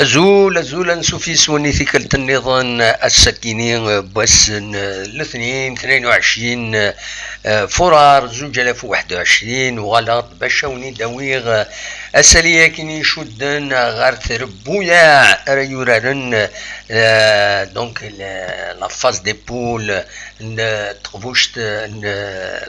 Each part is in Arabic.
أزول نسوفي سوني ثقل النظام السكيني بس الاثنين 22 فرار 2021 وغلط بشوني دويغ أساليا كيني شدن غار ثربويا ريورارن دونك لا فاز دي بول تقبوشت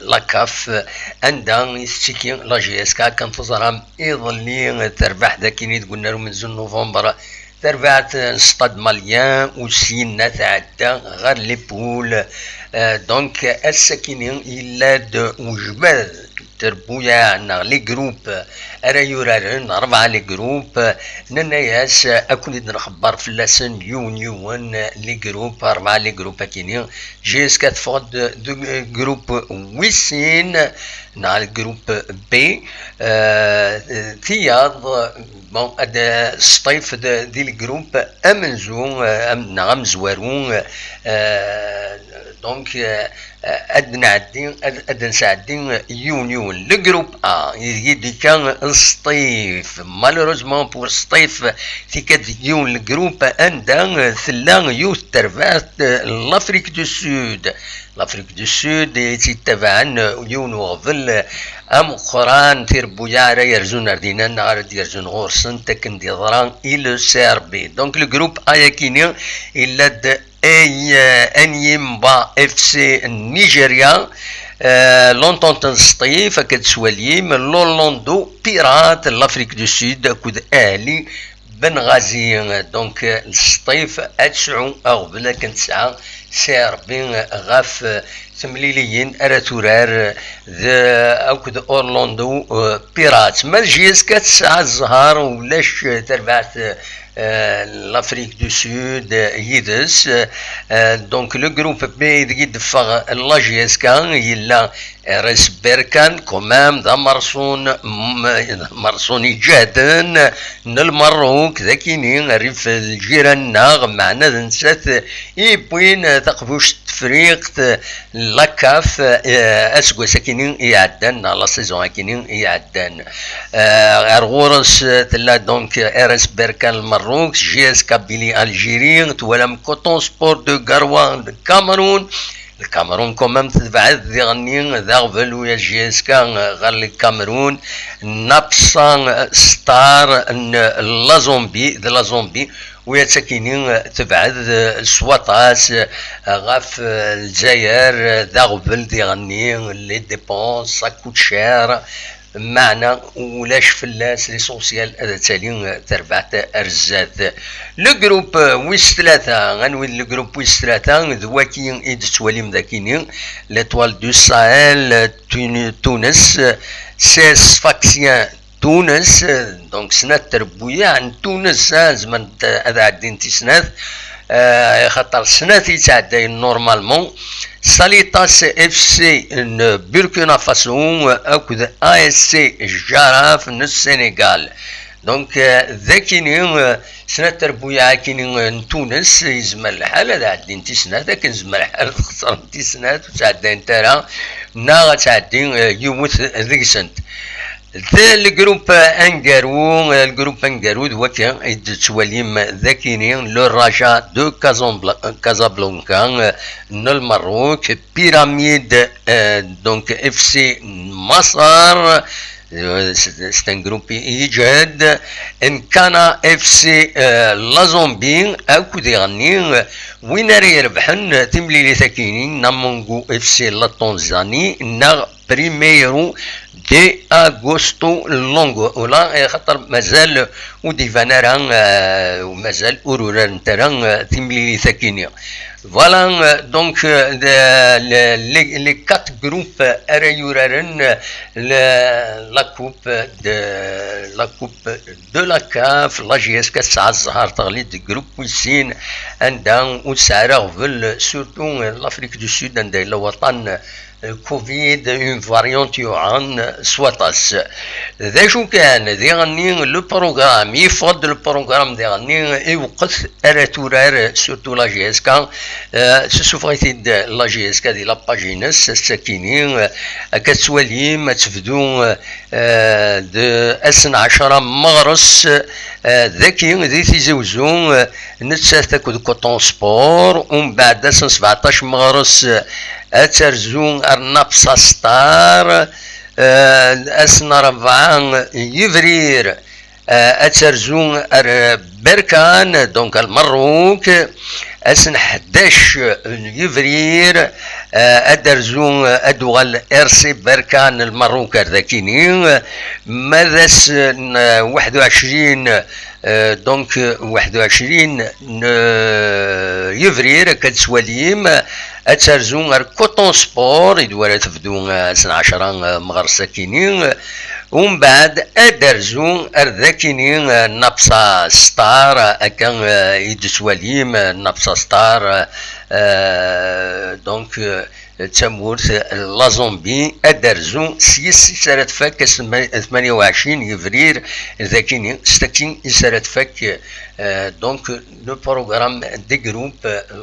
لاكاف عندها يستيكي لا جي اس كا كان تزرام يظلي تربح ذا كيني قلنا له من زون نوفمبر تربعت ستاد ماليان وسينا تعدى غير لي بول دونك السكينين إلا دو وجبال تربويا عنا لي جروب يورارن 4 لي جروب نناياس اكون نخبر في لسن يونيون لي جروب 4 لي جروب كاينين جيسكا تفقد دو جروب ويسين نا الجروب بي تياض بون هذا الصيف دي الجروب امنزو نعم زوارون دونك ادنا عدين ادنا ساعدين يونيون لو جروب يدي كان الصيف مالوروزمون بور الصيف في كاديون الجروب عندها ثلا يوث ترفات لافريك دو سود لافريك دو سود تتبعن يون وغفل ام قران تربويا راه يرزون ردينا نهار يرزون غورسن تكن دي ضران الى سيربي دونك لو جروب اياكيني الا اي انيمبا اف سي نيجيريا لونتونت السطيف كتسواليم لولاندو بيرات لافريك دو سود كود اهلي بن غازي دونك السطيف اتسعو اغبلا كنت ساعه سيربين غاف ثمليليين اراتورار ذا اوكد اورلاندو بيرات ما جيس كتسعه الزهر ولاش تربعت l'Afrique du Sud يدس دونك لو جروب بي دقي دفغ لا جي اس كان يلا ريس بيركان كومام ذا مرصوني جادا المروك ذاكينين ريف الجيران ناغ معنا نسات يبوين تقبوش تفريق لاكاف اسكو ساكنين يعدان لا سيزون كينين يعدان غورس تلا دونك ارس بيركان المروك جي اس كابيلي الجيري توالم كوتون سبور دو غاروان دو كاميرون الكاميرون كومام تبعث ذي غنين ذا غفل ويا جي اس كان غير الكاميرون نابسان ستار لا زومبي ذا لا زومبي ويا ساكنين تبعث السواطاس غاف الجزائر ذا غفل ذي غنين لي ديبونس سا كوت شير معنا ولاش فلاس ليسونسيال هذا تالي تربعت ارزات لو جروب ويس ثلاثة غنوين لو جروب ويس ثلاثة ذواكي ايد تواليم ذاكينين لاتوال دو ساهل تونس سيس فاكسيان تونس دونك سنات تربوية عن تونس زمان هذا عدين تسنات خاطر سنات يتعدى نورمالمون ساليتاس اف سي بوركينا فاسو اكد اي اس سي جراف من السنغال دونك ذاكينين سنة تربويا كاينين تونس يزمر الحال هذا عدين انتي سنة لكن زمر الحال تخسر انتي سنة وتعدى انت نا غتعدي يومث ذيك سنت ذا الجروب انجارو الجروب انجارو دوكا تواليم ذاكينين لو راجا دو كازابلانكا من المروك بيراميد دونك اف سي مصر c'est un groupe إيجاد إن كان اف سي لازومبي أكو ديغني وين يربحن تمليلي ثاكينين نامونغو اف سي لا تنزاني نا بريميرو دي اغوستو لونغو ولا خاطر مازال ودي فاناران ومازال اورورا نتاعنا تمليلي ثاكينين فوالا دونك لي كات جروب اريورارن لا كوب دو لا كاف لا جي اس كتسعة الزهر تغليد جروب ويسين عندها وتسعة غفل سورتو لافريك دو سود عندها الوطن كوفيد اون فاريونت يوعان سواتاس ذا شو كان ذي غني لو بروغرام يفضل البروغرام ذي غني يوقف اراتورار سورتو لا جي اس كا سوفريتي لا جي اس كا دي لا باجينس الساكنين كتسوالي ما تفدو د اسن 10 مغرس ذكي ذي تيزوزو نتساثك كوطون سبور ومن بعد 17 مغرس اترزو ارنابسا ستار اسن 4 يفرير اترزو بركان دونك المروك اسن 11 يفرير ادرزو ادوغل ارسي بركان المروك ذاكيني ماذا 21 دونك 21 يفرير كتسواليم اترزو كوطون سبور يدوار تفدو 12 مغرسة كينين ومن بعد ادرزو ارذاكيني نابسا ستار اكان يدسواليم نابسا ستار دونك تمورت لا زومبي ادرزو سيس سارت فك 28 يفرير ذاكيني ستكين سارت فك دونك لو بروغرام دي جروب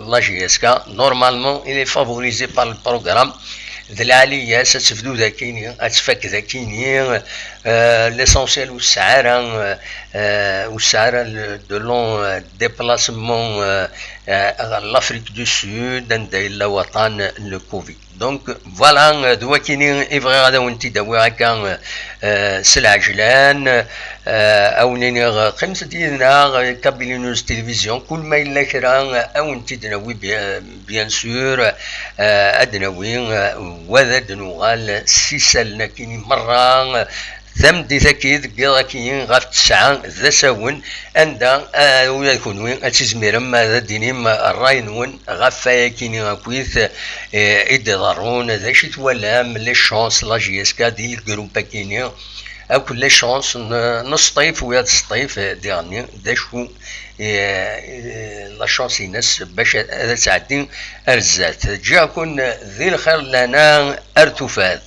لا جي اس كا نورمالمون il est favorisé par le programme ذي العالية ستفدو ذاكيني اتفك ذاكيني ليسونسيال والسعارة دو لون ديبلاسمون لافريك دو سود عند إلا وطن لو كوفيد دونك فوالا دواكيني إبغي غادا ونتي داوي هكا سلعجلان أو نيني قيمة ديالنا كابيلينوز تلفزيون كل ما إلا كرا أو نتي دناوي بيان سور أدناوي وذا دنوغال سيسالنا كيني مرة ثمدي ذاكيد قيضاكيين غاف 9 ذا ساون عندها ويا يكونوا اتزمير ما ذا دينيم الراي نون غاف فايكيني غاكويث إدي ضرون ذا شي توالام لي شونس لا جي اس كا دي الجروبا كيني أكل لي شونس نصطيف ويا تصطيف ديغني دا شو لا شونس ينس باش هذا تعدي ارزات جاكن ذي الخير لنا ارتفات.